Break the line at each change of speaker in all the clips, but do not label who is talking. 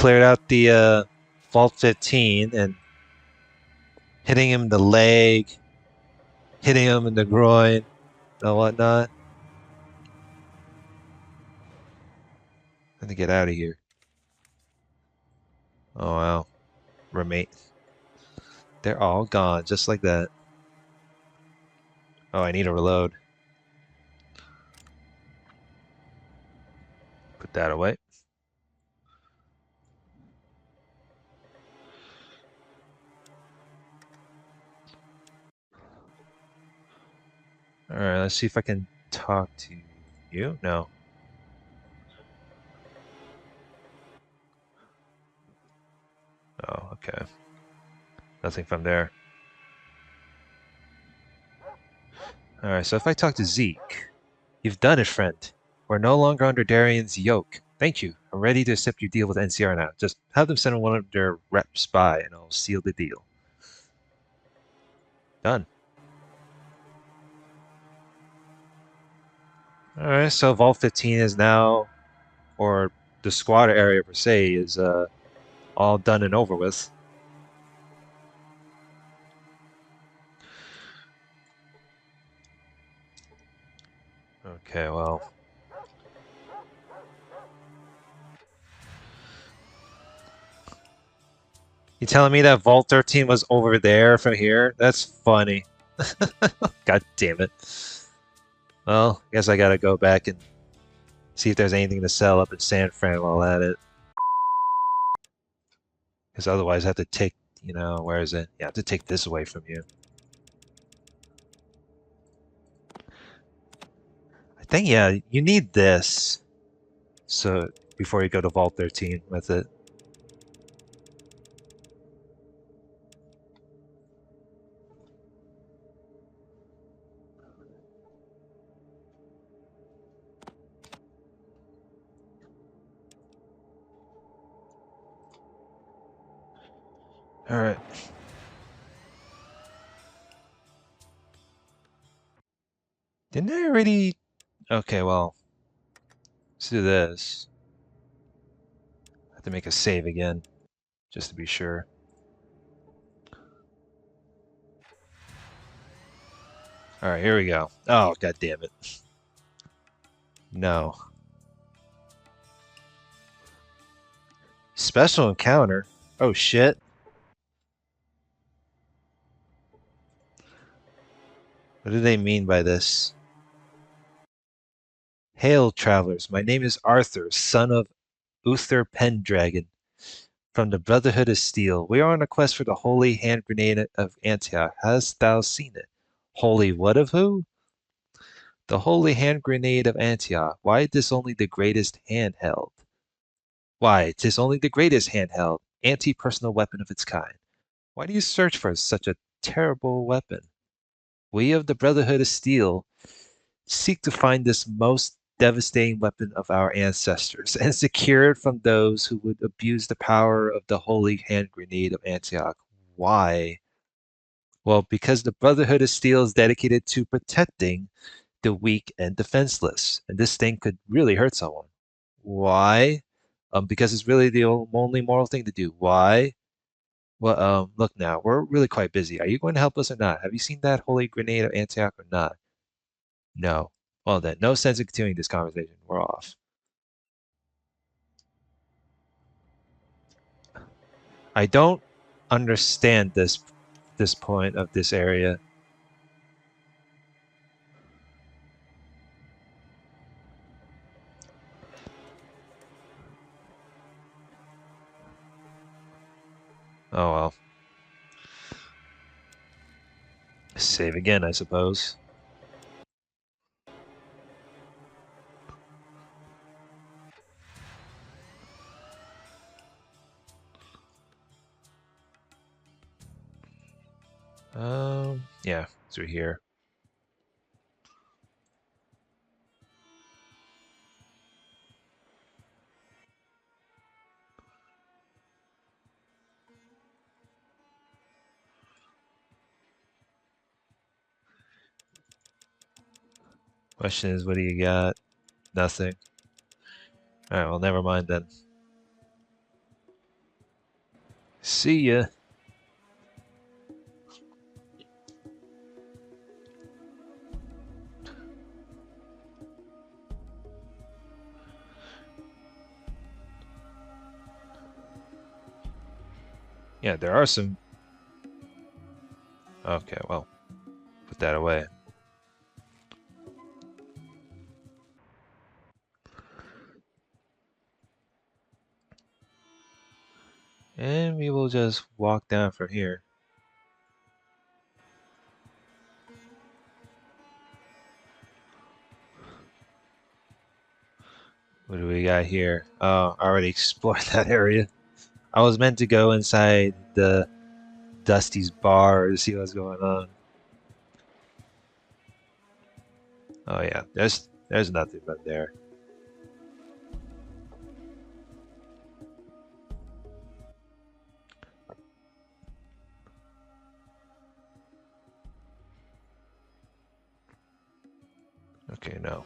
cleared out the Vault 15 and hitting him in the leg, hitting him in the groin, and whatnot. Let me get out of here. Oh wow, roommate. They're all gone, just like that. Oh, I need to reload. Put that away. Alright, let's see if I can talk to you. No. Oh, okay. Nothing from there. Alright, so if I talk to Zeke, you've done it, friend. We're no longer under Darian's yoke. Thank you. I'm ready to accept your deal with NCR now. Just have them send one of their reps by, and I'll seal the deal. Done. Alright, so Vault 15 is now, or the squad area per se, is all done and over with. Okay, well. You telling me that Vault 13 was over there from here? That's funny. God damn it. Well, I guess I gotta go back and see if there's anything to sell up in San Fran while at it. Because otherwise I have to take, where is it? Yeah, I have to take this away from you. I think, yeah, you need this. So, before you go to Vault 13 with it. Alright. Didn't I already... Okay, well, let's do this. I have to make a save again, just to be sure. Alright, here we go. Oh, god damn it. No. Special encounter? Oh shit. What do they mean by this? Hail, travelers. My name is Arthur, son of Uther Pendragon, from the Brotherhood of Steel. We are on a quest for the holy hand grenade of Antioch. Hast thou seen it? Holy what of who? The holy hand grenade of Antioch. Why this only the greatest handheld? Why, 'tis only the greatest handheld, anti-personal weapon of its kind. Why do you search for such a terrible weapon? We of the Brotherhood of Steel seek to find this most devastating weapon of our ancestors and secure it from those who would abuse the power of the holy hand grenade of Antioch. Why? Well, because the Brotherhood of Steel is dedicated to protecting the weak and defenseless, and this thing could really hurt someone. Why? Because it's really the only moral thing to do. Why? Well, look now, we're really quite busy. Are you going to help us or not? Have you seen that holy grenade of Antioch or not? No. Well then, no sense in continuing this conversation. We're off. I don't understand this point of this area. Oh well. Save again, I suppose. Yeah, through here. Question is, what do you got? Nothing. Alright, well, never mind then. See ya. Yeah, there are some... Okay, well, put that away. And we will just walk down from here. What do we got here? Oh, I already explored that area. I was meant to go inside the Dusty's bar to see what's going on. Oh yeah, there's nothing but there. Okay, no.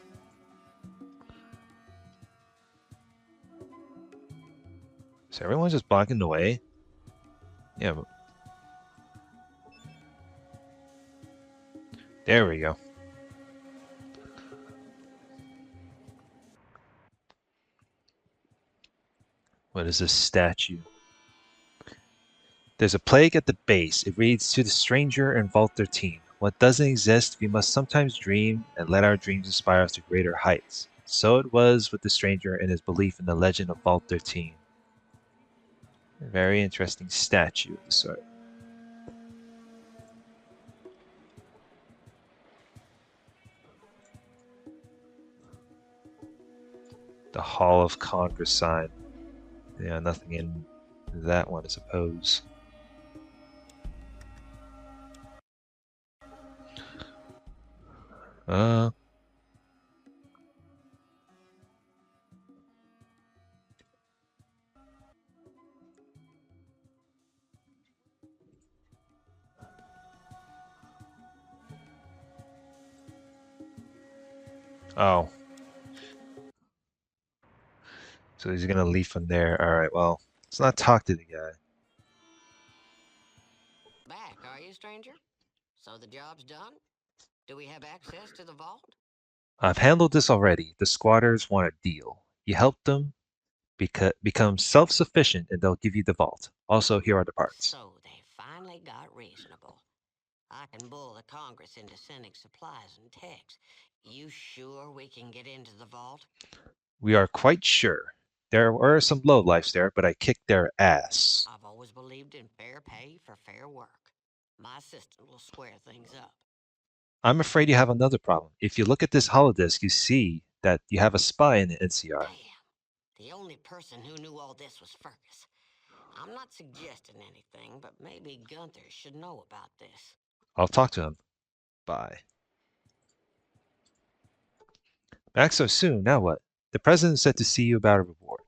Is everyone just blocking the way? Yeah, but... There we go. What is this statue? There's a plague at the base. It reads, "To the stranger in Vault 13. What doesn't exist, we must sometimes dream, and let our dreams inspire us to greater heights." So it was with the stranger and his belief in the legend of Vault 13. A very interesting statue of the sort. The Hall of Congress sign. Yeah, nothing in that one, I suppose. Uh, oh. So he's gonna leave from there. Alright, well, let's not talk to the guy.
Back, are you, stranger? So the job's done? Do we have access to the vault?
I've handled this already. The squatters want a deal. You help them become self-sufficient and they'll give you the vault. Also, here are the parts.
So they finally got reasonable. I can bull the Congress into sending supplies and techs. You sure we can get into the vault?
We are quite sure. There were some lowlifes there, but I kicked their ass.
I've always believed in fair pay for fair work. My system will square things up.
I'm afraid you have another problem. If you look at this holodisk, you see that you have a spy in the NCR.
Damn. The only person who knew all this was Fergus. I'm not suggesting anything, but maybe Gunther should know about this.
I'll talk to him. Bye. Back so soon, now what? The president said to see you about a reward.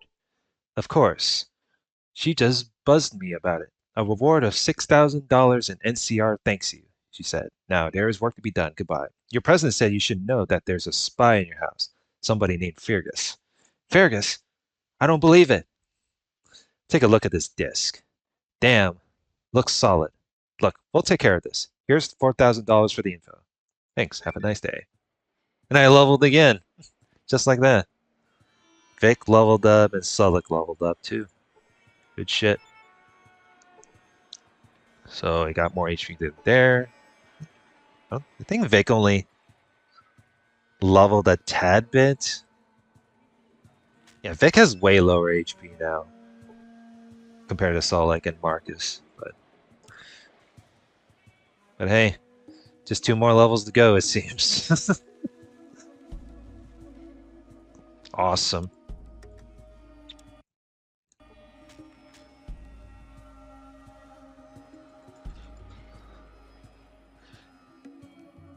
Of course. She just buzzed me about it. A reward of $6,000 in NCR thanks you, she said. Now, there is work to be done. Goodbye. Your president said you should know that there's a spy in your house. Somebody named Fergus. Fergus? I don't believe it. Take a look at this disc. Damn. Looks solid. Look, we'll take care of this. Here's $4,000 for the info. Thanks. Have a nice day. And I leveled again. Just like that. Vic leveled up and Sullick leveled up too. Good shit. So I got more HP than there. I think Vic only leveled a tad bit. Yeah, Vic has way lower HP now compared to Sullick and Marcus. But hey, just 2 more levels to go, it seems. Awesome.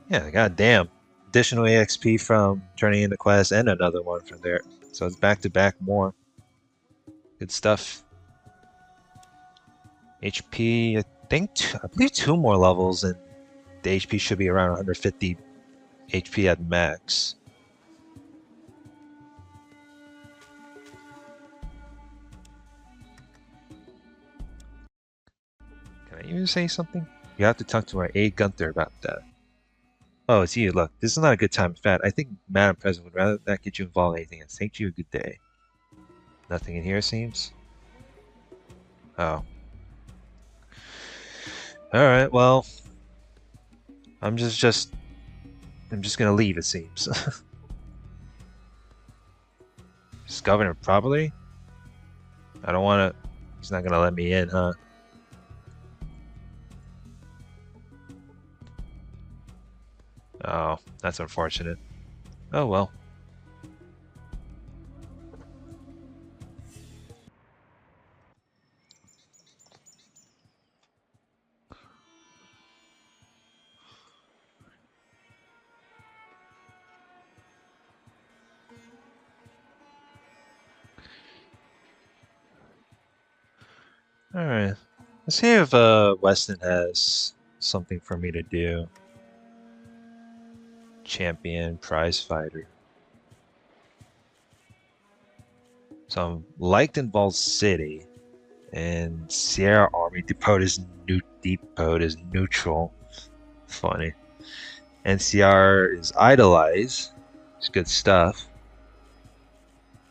Yeah, goddamn. Additional EXP from turning in the quest and another one from there. So it's back to back more. Good stuff. HP, I believe 2 more levels and the HP should be around 150 HP at max. you say something? You have to talk to our aide Gunther about that. Oh, it's you. Look, this is not a good time, Fat. I think Madam President would rather not get you involved in anything else. Thank you. Good day. Nothing in here seems. Oh. All right. Well, I'm just gonna leave. It seems. Is Governor properly? I don't want to. He's not gonna let me in, huh? Oh, that's unfortunate. Oh well. All right. Let's see if Weston has something for me to do. Champion, prize fighter. So I'm liked in Vault City, and Sierra Army Depot is neutral. Funny. NCR is idolize. It's good stuff.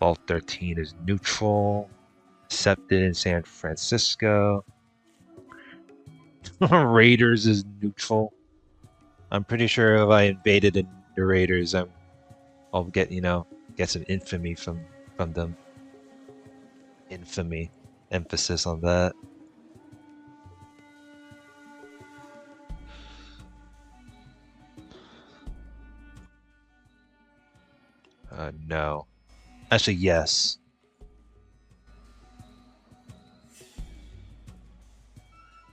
Vault 13 is neutral. Accepted in San Francisco. Raiders is neutral. I'm pretty sure if I invaded the Raiders, I'll get some infamy from them. Infamy, emphasis on that. No, actually yes.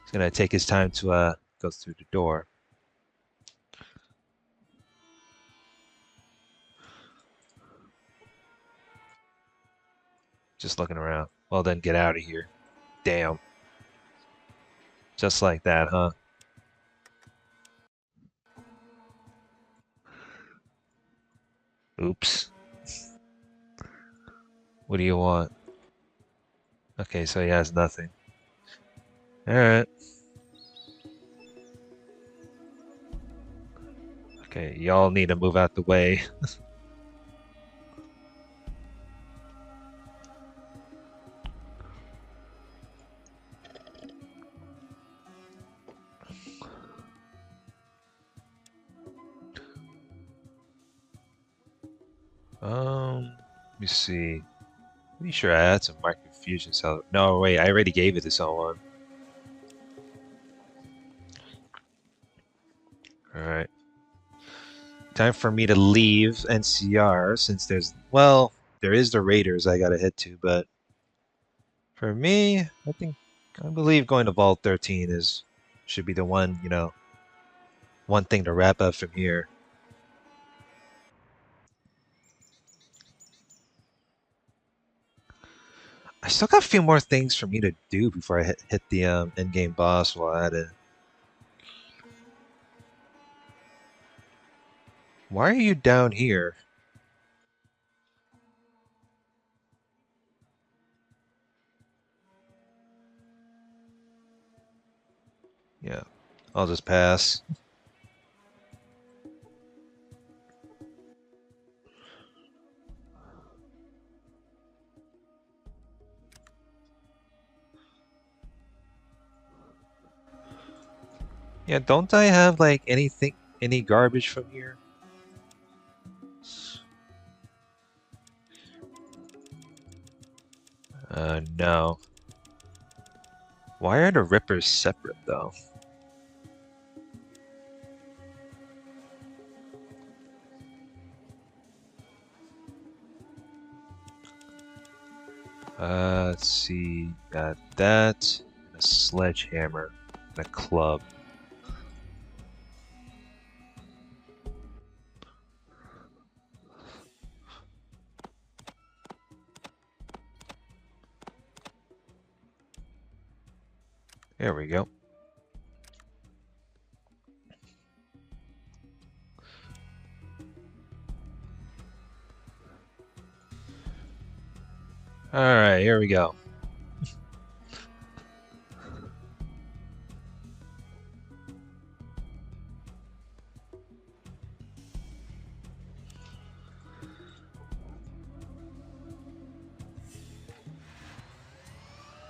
He's gonna take his time to go through the door. Just looking around. Well then, get out of here. Damn. Just like that, huh? Oops. What do you want? Okay, so he has nothing. Alright. Okay, y'all need to move out the way. Let me see. Pretty sure I had some microfusion cell. No, wait, I already gave it to someone. Alright. Time for me to leave NCR since there is the Raiders I gotta head to, but for me, I believe going to Vault 13 should be the one thing to wrap up from here. I still got a few more things for me to do before I hit the end game boss while at it. Why are you down here? Yeah, I'll just pass. Yeah, don't I have like any garbage from here? No. Why are the Rippers separate though? Let's see. Got that, and a sledgehammer, and a club. There we go. Alright, here we go.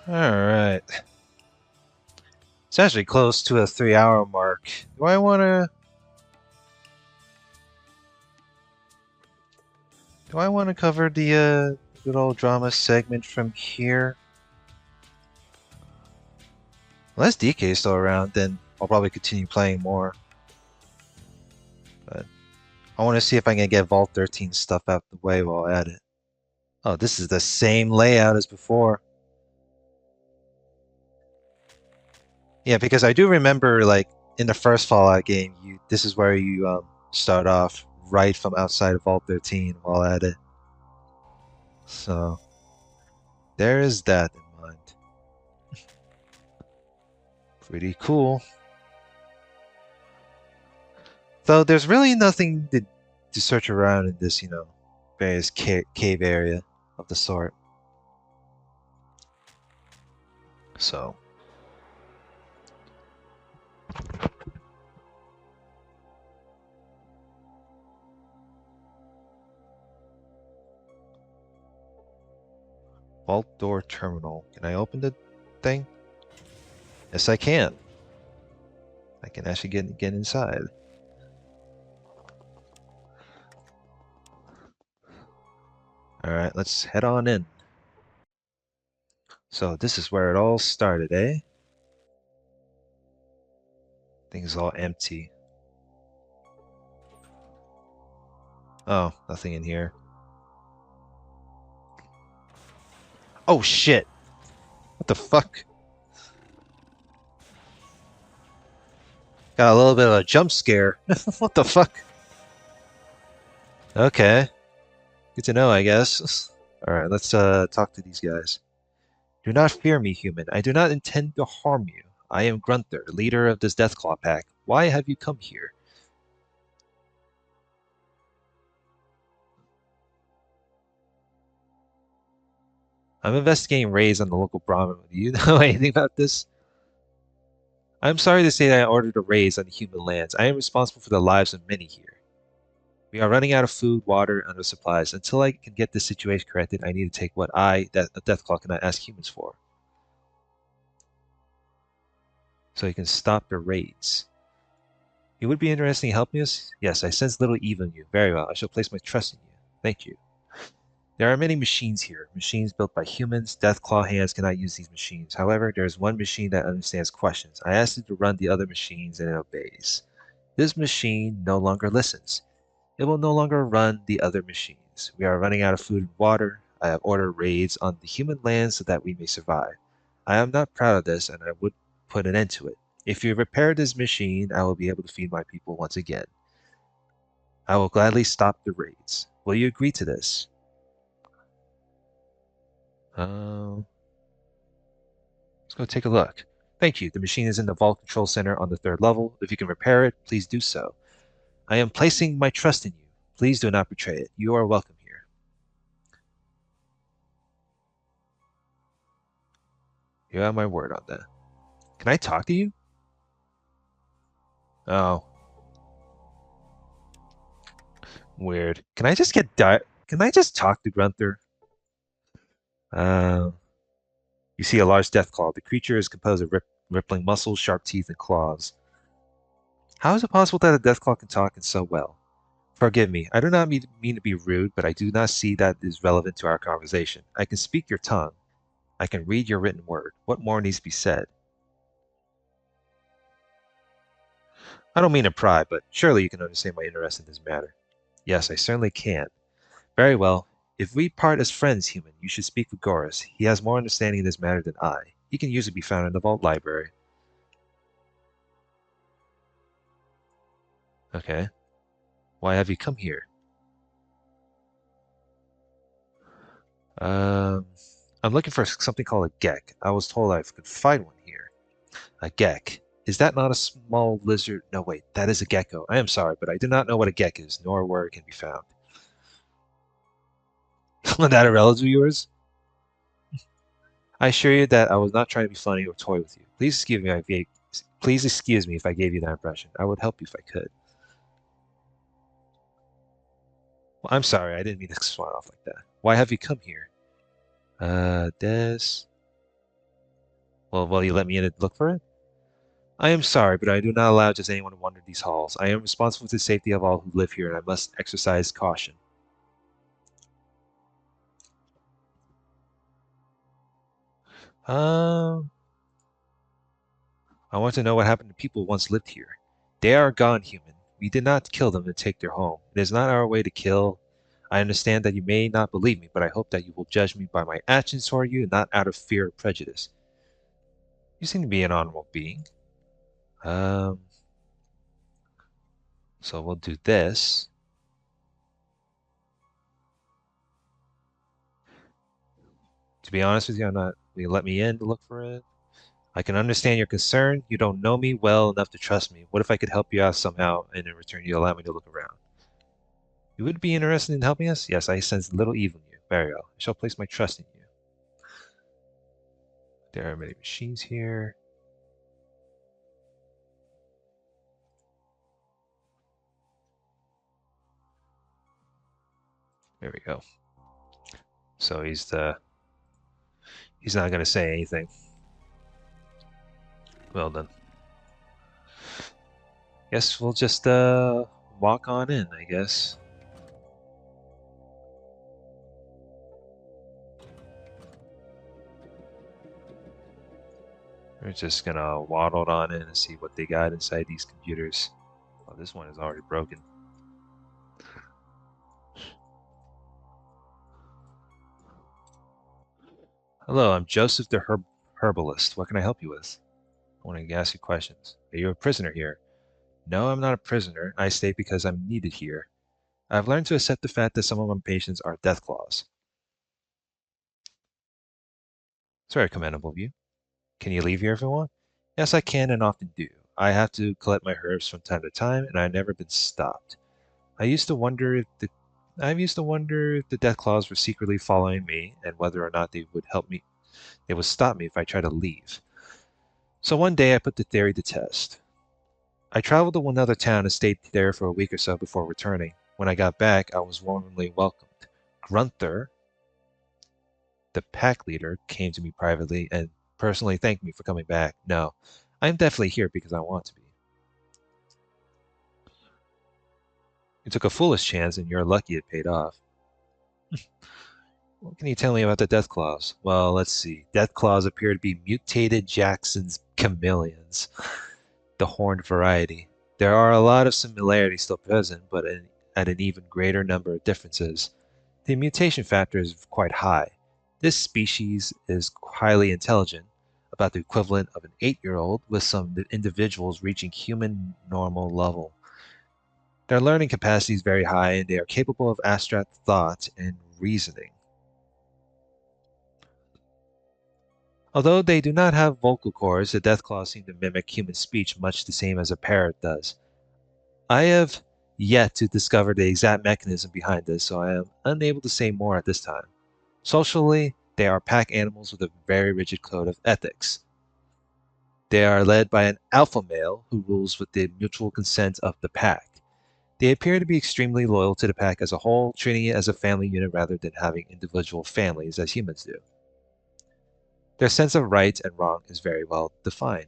Alright. It's actually close to a 3-hour mark. Do I wanna... Do I wanna cover the good old drama segment from here? Unless DK is still around, then I'll probably continue playing more. But I want to see if I can get Vault 13 stuff out the way while at it. Oh, this is the same layout as before. Yeah, because I do remember, like, in the first Fallout game, this is where you start off right from outside of Vault 13 while at it. So, there is that in mind. Pretty cool. Though there's really nothing to search around in this, various cave area of the sort. So, Vault door terminal. Can I open the thing? Yes, I can. I can actually get inside. Alright, let's head on in. So this is where it all started, eh? Things all empty. Oh, nothing in here. Oh shit! What the fuck? Got a little bit of a jump scare. What the fuck? Okay. Good to know, I guess. Alright, let's talk to these guys. Do not fear me, human. I do not intend to harm you. I am Grunther, leader of this Deathclaw pack. Why have you come here? I'm investigating raids on the local Brahmin. Do you know anything about this? I'm sorry to say that I ordered a raid on the human lands. I am responsible for the lives of many here. We are running out of food, water, and other supplies. Until I can get this situation corrected, I need to take what a Deathclaw, cannot ask humans for. So you can stop the raids. You would be interested in helping us? Yes, I sense little evil in you. Very well. I shall place my trust in you. Thank you. There are many machines here, machines built by humans. Deathclaw hands cannot use these machines. However, there is one machine that understands questions. I asked it to run the other machines and it obeys. This machine no longer listens. It will no longer run the other machines. We are running out of food and water. I have ordered raids on the human land so that we may survive. I am not proud of this and I would put an end to it. If you repair this machine, I will be able to feed my people once again. I will gladly stop the raids. Will you agree to this? Let's go take a look. Thank you. The machine is in the Vault Control Center on the 3rd level. If you can repair it, please do so. I am placing my trust in you. Please do not betray it. You are welcome here. You have my word on that. Can I talk to you? Oh. Weird. Can I just Can I just talk to Grunther? You see a large death claw. The creature is composed of rippling muscles, sharp teeth, and claws. How is it possible that a death claw can talk and so well? Forgive me. I do not mean to be rude, but I do not see that is relevant to our conversation. I can speak your tongue. I can read your written word. What more needs to be said? I don't mean to pry, but surely you can understand my interest in this matter. Yes, I certainly can. Very well. If we part as friends, human, you should speak with Goris. He has more understanding in this matter than I. He can usually be found in the Vault Library. Okay. Why have you come here? Um, I'm looking for something called a Gek. I was told I could find one here. A Gek. Is that not a small lizard? No, wait, that is a gecko. I am sorry, but I do not know what a Gek is, nor where it can be found. Was that a relative of yours? I assure you that I was not trying to be funny or toy with you. Please excuse me if I gave you that impression. I would help you if I could. Well, I'm sorry, I didn't mean to smile off like that. Why have you come here? Des. Well, will you let me in and look for it? I am sorry, but I do not allow just anyone to wander these halls. I am responsible for the safety of all who live here, and I must exercise caution. Um, I want to know what happened to people who once lived here. They are gone, human. We did not kill them to take their home. It is not our way to kill. I understand that you may not believe me, but I hope that you will judge me by my actions toward you and not out of fear or prejudice. You seem to be an honorable being. Um, so we'll do this. To be honest with you, I'm not. Will you let me in to look for it? I can understand your concern. You don't know me well enough to trust me. What if I could help you out somehow, and in return you allow me to look around? You would be interested in helping us? Yes, I sense little evil in you. Very well. I shall place my trust in you. There are many machines here. There we go. So he's not gonna say anything. Well then. Guess we'll just walk on in, I guess. We're just gonna waddle on in and see what they got inside these computers. Oh, this one is already broken. Hello, I'm Joseph the Herbalist. What can I help you with? I want to ask you questions. Are you a prisoner here? No, I'm not a prisoner. I stay because I'm needed here. I've learned to accept the fact that some of my patients are Deathclaws. It's very commendable of you. Can you leave here if you want? Yes, I can and often do. I have to collect my herbs from time to time, and I've never been stopped. I used to wonder if the I've used to wonder if the Deathclaws were secretly following me, and whether or not they would help me. They would stop me if I try to leave. So one day I put the theory to test. I traveled to another town and stayed there for a week or so before returning. When I got back, I was warmly welcomed. Grunther, the pack leader, came to me privately and personally thanked me for coming back. No, I'm definitely here because I want to be. You took a foolish chance and you're lucky it paid off. What can you tell me about the Death Claws? Well, let's see. Death Claws appear to be mutated Jackson's chameleons, the horned variety. There are a lot of similarities still present, but at an even greater number of differences. The mutation factor is quite high. This species is highly intelligent, about the equivalent of an 8-year-old, with some individuals reaching human normal level. Their learning capacity is very high, and they are capable of abstract thought and reasoning. Although they do not have vocal cords, the Deathclaws seem to mimic human speech much the same as a parrot does. I have yet to discover the exact mechanism behind this, so I am unable to say more at this time. Socially, they are pack animals with a very rigid code of ethics. They are led by an alpha male who rules with the mutual consent of the pack. They appear to be extremely loyal to the pack as a whole, treating it as a family unit rather than having individual families as humans do. Their sense of right and wrong is very well defined.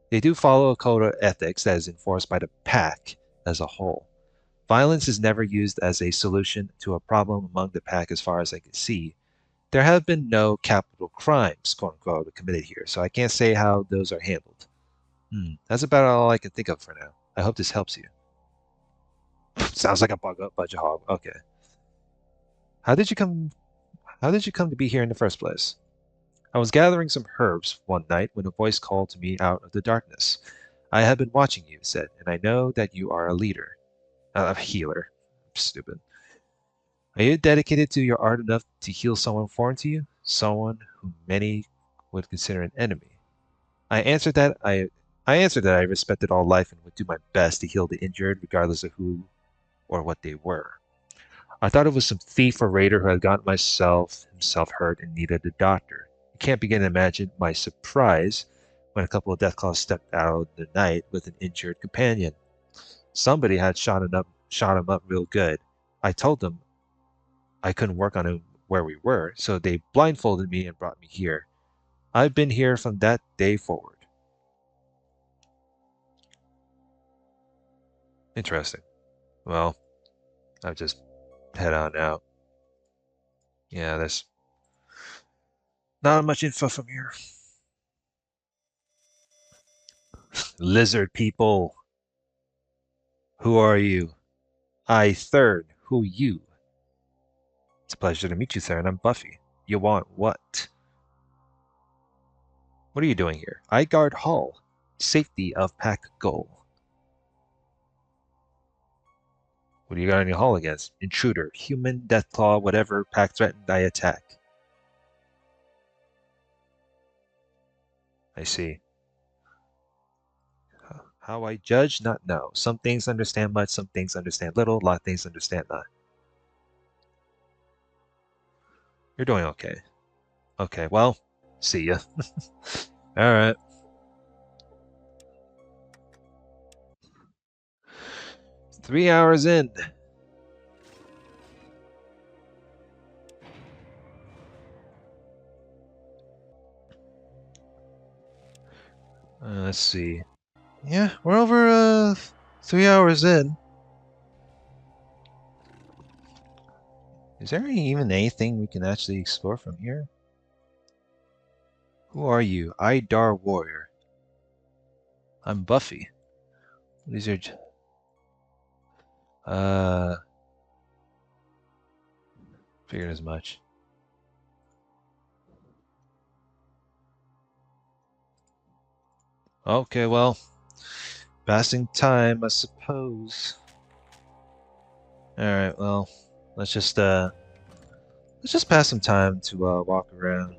They do follow a code of ethics that is enforced by the pack as a whole. Violence is never used as a solution to a problem among the pack as far as I can see. There have been no capital crimes, quote unquote, committed here, so I can't say how those are handled. That's about all I can think of for now. I hope this helps you. Sounds like a budget hog. Okay. How did you come? How did you come to be here in the first place? I was gathering some herbs one night when a voice called to me out of the darkness. I have been watching you, it said, and I know that you are a leader, a healer. Stupid. Are you dedicated to your art enough to heal someone foreign to you? Someone whom many would consider an enemy? I answered that I answered that I respected all life and would do my best to heal the injured, regardless of who or what they were. I thought it was some thief or raider who had gotten himself hurt and needed a doctor. You can't begin to imagine my surprise when a couple of Deathclaws stepped out in the night with an injured companion. Somebody had shot him up real good. I told them I couldn't work on him where we were, so they blindfolded me and brought me here. I've been here from that day forward. Interesting. Well, I'll just head on out. Yeah, there's not much info from here. Lizard people. Who are you? I third. Who you? It's a pleasure to meet you, sir, and I'm Buffy. You want what? What are you doing here? I guard Hull. Safety of Pack Goal. What do you got on your hull against? Intruder, human, deathclaw, whatever pack threatened, I attack. I see. How I judge? Not know. Some things understand much, some things understand little, a lot of things understand not. You're doing okay. Okay, well, see ya. Alright. Three hours in. Let's see. Yeah, we're over 3 hours in. Is there even anything we can actually explore from here? Who are you? Idar Warrior. I'm Buffy. What is your... Uh... Figured as much. Okay, well... Passing time, I suppose. Alright, well... Let's just pass some time to walk around.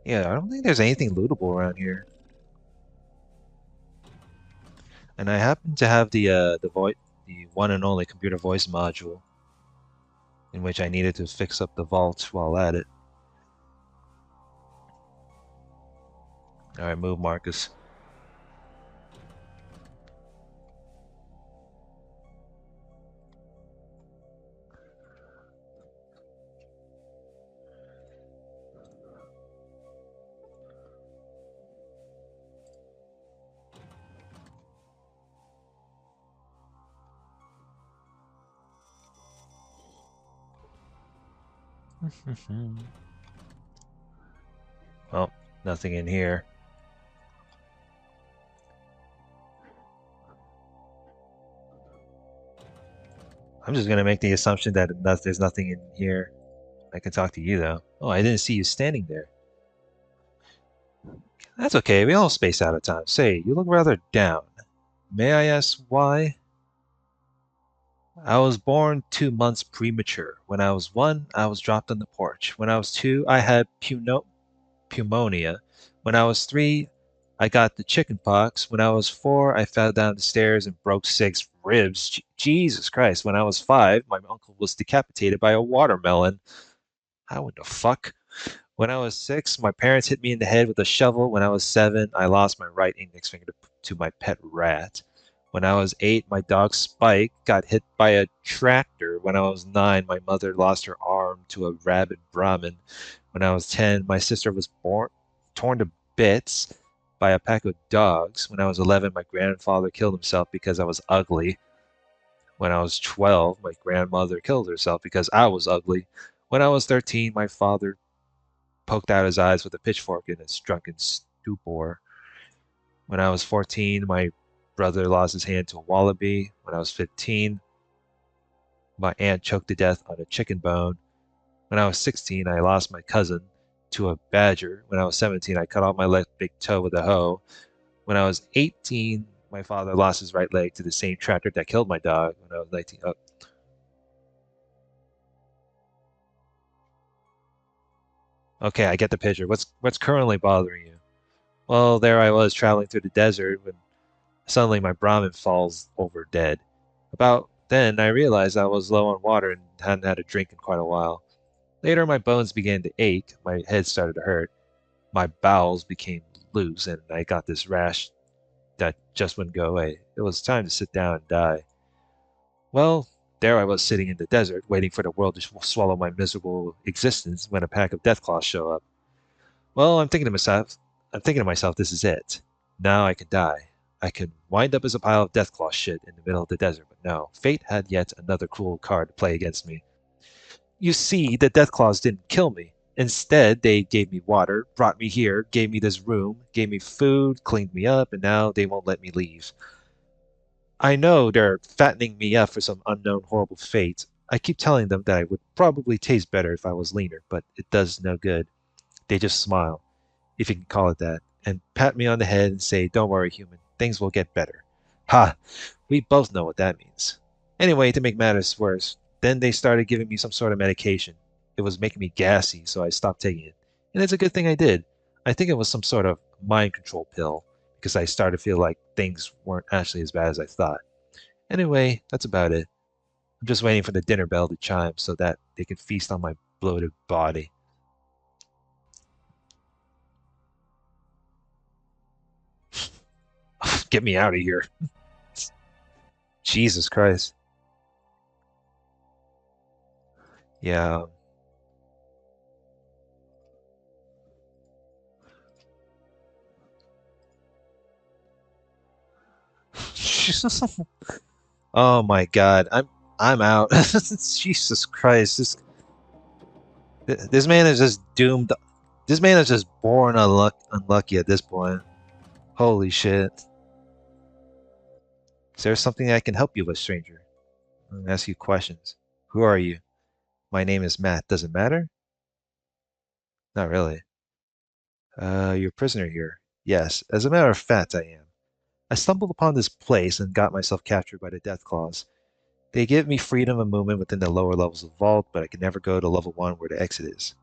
Yeah, I don't think there's anything lootable around here. And I happen to have the one and only computer voice module, in which I needed to fix up the vault while at it. All right, move, Marcus. Well, nothing in here. I'm just gonna make the assumption that there's nothing in here. I can talk to you though. Oh, I didn't see you standing there. That's okay, we all space out at times. Say, you look rather down. May I ask why? I was born 2 months premature. When I was 1, I was dropped on the porch. When I was 2, I had pneumonia. When I was 3, I got the chicken pox. When I was 4, I fell down the stairs and broke 6 ribs. Jesus Christ. When I was 5, my uncle was decapitated by a watermelon. How in the fuck? When I was 6, my parents hit me in the head with a shovel. When I was 7, I lost my right index finger to my pet rat. When I was 8, my dog Spike got hit by a tractor. When I was 9, my mother lost her arm to a rabid Brahmin. When I was 10, my sister was torn to bits by a pack of dogs. When I was 11, my grandfather killed himself because I was ugly. When I was 12, my grandmother killed herself because I was ugly. When I was 13, my father poked out his eyes with a pitchfork in his drunken stupor. When I was 14, my brother lost his hand to a wallaby. When I was 15, my aunt choked to death on a chicken bone. When I was 16, I lost my cousin to a badger. When I was 17, I cut off my left big toe with a hoe. When I was 18, my father lost his right leg to the same tractor that killed my dog. When I was 19, oh. Okay, I get the picture. What's currently bothering you? Well, there I was traveling through the desert when suddenly my Brahmin falls over dead. About then, I realized I was low on water and hadn't had a drink in quite a while. Later, my bones began to ache, my head started to hurt, my bowels became loose, and I got this rash that just wouldn't go away. It was time to sit down and die. Well, There I was sitting in the desert, waiting for the world to swallow my miserable existence when a pack of Deathclaws show up. Well, I'm thinking to myself, this is it. Now I can die. I can wind up as a pile of Deathclaw shit in the middle of the desert, but no, fate had yet another cruel card to play against me. You see, the Deathclaws didn't kill me. Instead, they gave me water, brought me here, gave me this room, gave me food, cleaned me up, and now they won't let me leave. I know they're fattening me up for some unknown horrible fate. I keep telling them that I would probably taste better if I was leaner, but it does no good. They just smile, if you can call it that, and pat me on the head and say, "Don't worry, human, things will get better." Ha! We both know what that means. Anyway, to make matters worse, then they started giving me some sort of medication. It was making me gassy, so I stopped taking it. And it's a good thing I did. I think it was some sort of mind control pill, because I started to feel like things weren't actually as bad as I thought. Anyway, that's about it. I'm just waiting for the dinner bell to chime so that they can feast on my bloated body. Get me out of here. Jesus Christ. Yeah. Oh my God. I'm out. Jesus Christ. This man is just doomed. This man is just born unlucky at this point. Holy shit. Is there something I can help you with, stranger? I'm gonna ask you questions. Who are you? My name is Matt. Does it matter? Not really. You're a prisoner here. Yes, as a matter of fact, I am. I stumbled upon this place and got myself captured by the Deathclaws. They give me freedom of movement within the lower levels of the vault, but I can never go to level 1 where the exit is.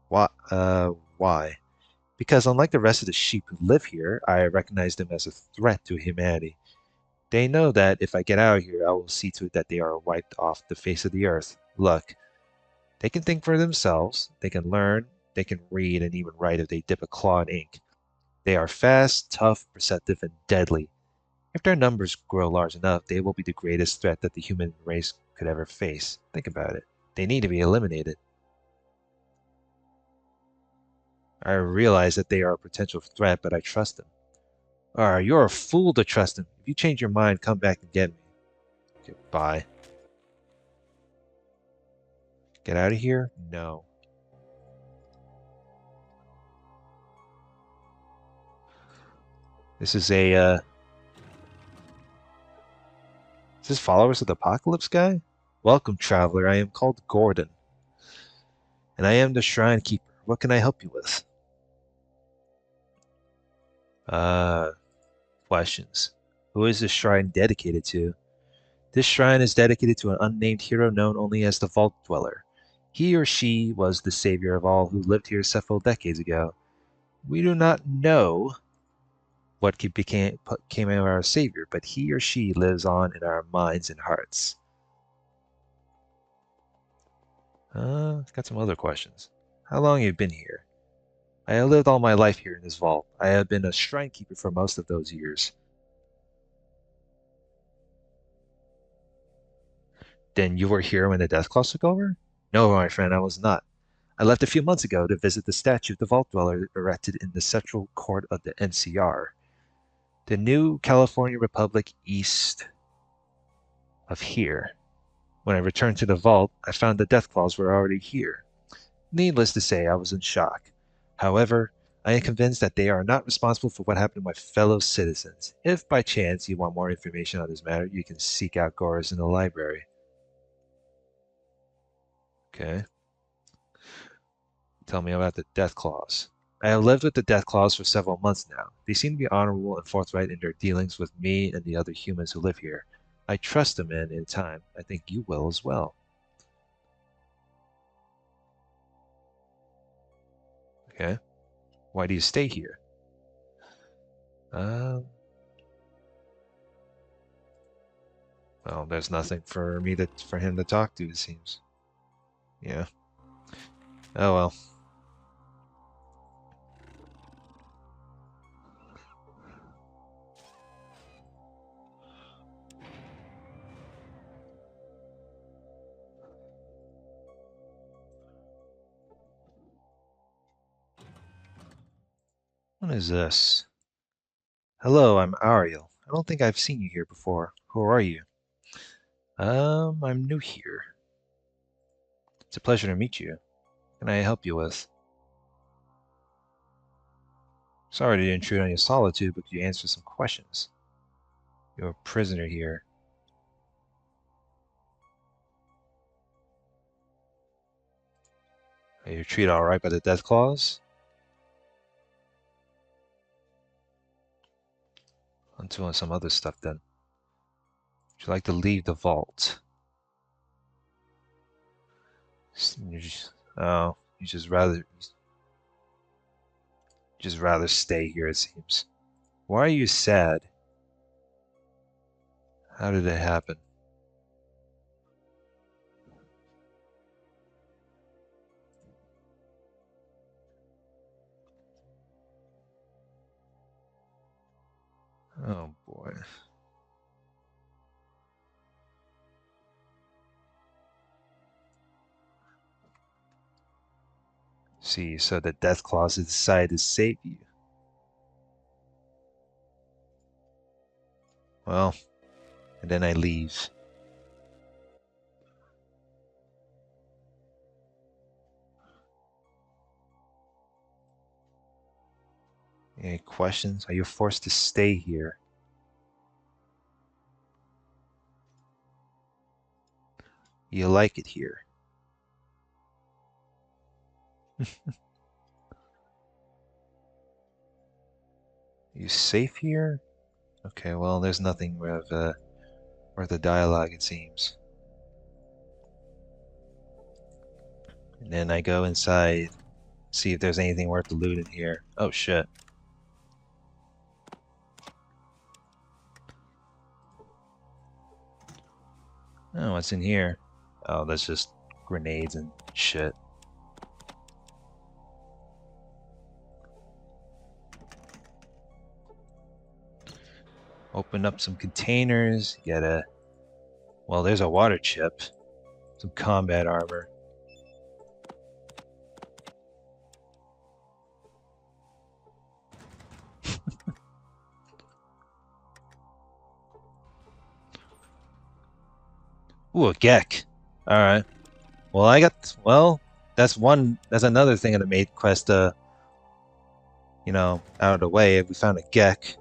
Why? Because unlike the rest of the sheep who live here, I recognize them as a threat to humanity. They know that if I get out of here, I will see to it that they are wiped off the face of the earth. Look, they can think for themselves, they can learn, they can read and even write if they dip a claw in ink. They are fast, tough, perceptive, and deadly. If their numbers grow large enough, they will be the greatest threat that the human race could ever face. Think about it. They need to be eliminated. I realize that they are a potential threat, but I trust them. You're a fool to trust them. If you change your mind, come back and get me. Goodbye. Get out of here? No. This is is this Followers of the Apocalypse guy? Welcome, traveler. I am called Gordon, and I am the Shrine Keeper. What can I help you with? Uh, Questions. Who is this shrine dedicated to? This shrine is dedicated to an unnamed hero known only as the Vault Dweller. He or she was the savior of all who lived here several decades ago. We do not know what became of our savior, but he or she lives on in our minds and hearts. Got some other questions. How long have you been here? I have lived all my life here in this vault. I have been a shrine keeper for most of those years. Then you were here when the Deathclaws took over? No, my friend, I was not. I left a few months ago to visit the statue of the Vault Dweller erected in the Central Court of the NCR, the new California Republic east of here. When I returned to the vault, I found the Deathclaws were already here. Needless to say, I was in shock. However, I am convinced that they are not responsible for what happened to my fellow citizens. If by chance you want more information on this matter, you can seek out Goris in the library. Okay. Tell me about the Deathclaws. I have lived with the Deathclaws for several months now. They seem to be honorable and forthright in their dealings with me and the other humans who live here. I trust them, and in time, I think you will as well. Okay. Why do you stay here? Um, well, there's nothing for him to talk to, it seems. Yeah. Oh well. What is this? Hello, I'm Ariel. I don't think I've seen you here before. Who are you? I'm new here. It's a pleasure to meet you. What can I help you with? Sorry to intrude on your solitude, but could you answer some questions? You're a prisoner here. Are you treated alright by the death clause? On to some other stuff then. Would you like to leave the vault? Oh, you just rather stay here, it seems. Why are you sad? How did it happen? Oh boy. See, so the death clause has decided to save you. Well, and then I leave. Any questions? Are you forced to stay here? You like it here? You safe here? Okay, well, there's nothing worth the dialogue, it seems. And then I go inside, see if there's anything worth the loot in here. Oh shit. Oh, what's in here? Oh, that's just grenades and shit. Open up some containers, get a... Well, there's a water chip. Some combat armor. Ooh, a Gek. Alright. Well, that's another thing in the main quest, out of the way. We found a Gek.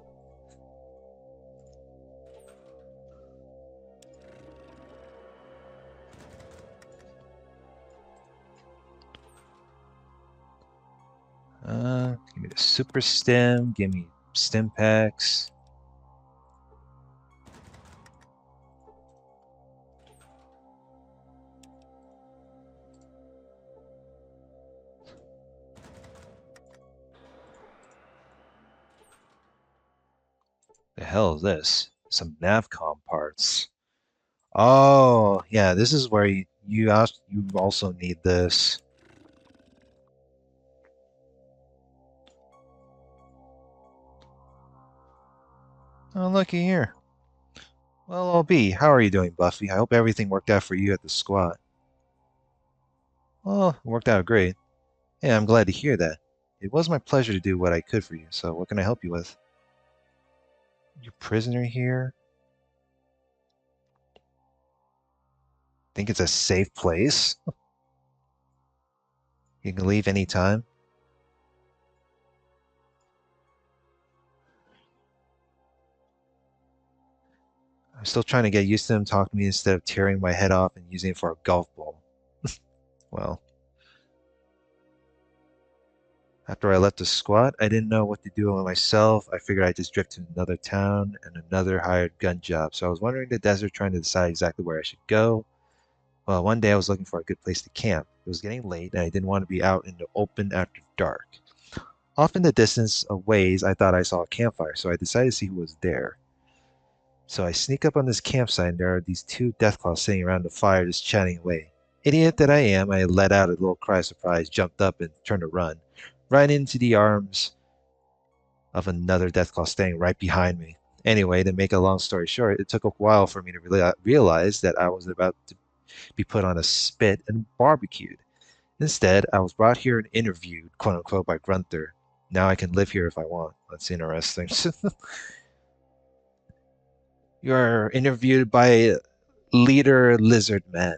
Give me the super stim, give me stim packs. The hell is this? Some Navcom parts. Oh, yeah, this is where you also need this. Oh, looky here. Well, LB, how are you doing, Buffy? I hope everything worked out for you at the squat. Well, it worked out great. Yeah, I'm glad to hear that. It was my pleasure to do what I could for you, so what can I help you with? You prisoner here? Think it's a safe place? You can leave any time? I'm still trying to get used to him talking to me instead of tearing my head off and using it for a golf ball. Well, after I left the squat, I didn't know what to do with myself. I figured I'd just drift to another town and another hired gun job. So I was wandering the desert trying to decide exactly where I should go. Well, one day I was looking for a good place to camp. It was getting late and I didn't want to be out in the open after dark. Off in the distance a ways, I thought I saw a campfire, so I decided to see who was there. So I sneak up on this campsite and there are these two deathclaws sitting around the fire just chatting away. Idiot that I am, I let out a little cry of surprise, jumped up and turned to run, right into the arms of another deathclaw standing right behind me. Anyway, to make a long story short, it took a while for me to realize that I was about to be put on a spit and barbecued. Instead, I was brought here and interviewed, quote unquote, by Grunther. Now I can live here if I want. That's interesting. You are interviewed by leader lizard man.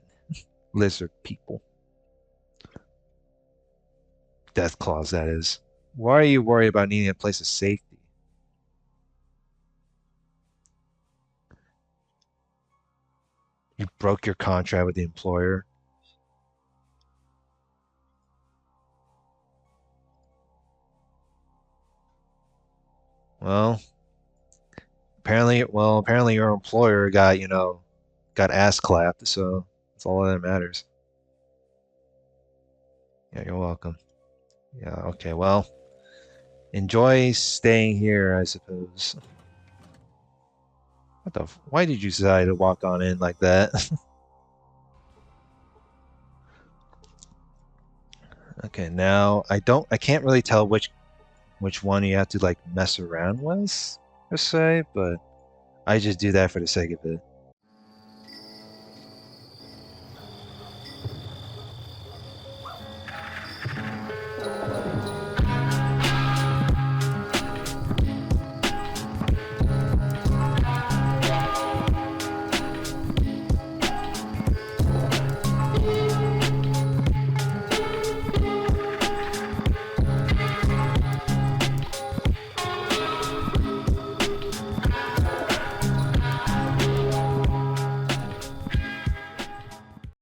Lizard people. Death claws, that is. Why are you worried about needing a place of safety? You broke your contract with the employer. Well, apparently your employer got, got ass clapped, so that's all that matters. Yeah, you're welcome. Yeah, okay, well, enjoy staying here, I suppose. Why did you decide to walk on in like that? Okay, now I can't really tell which one you have to like mess around with, per se, but I just do that for the sake of it.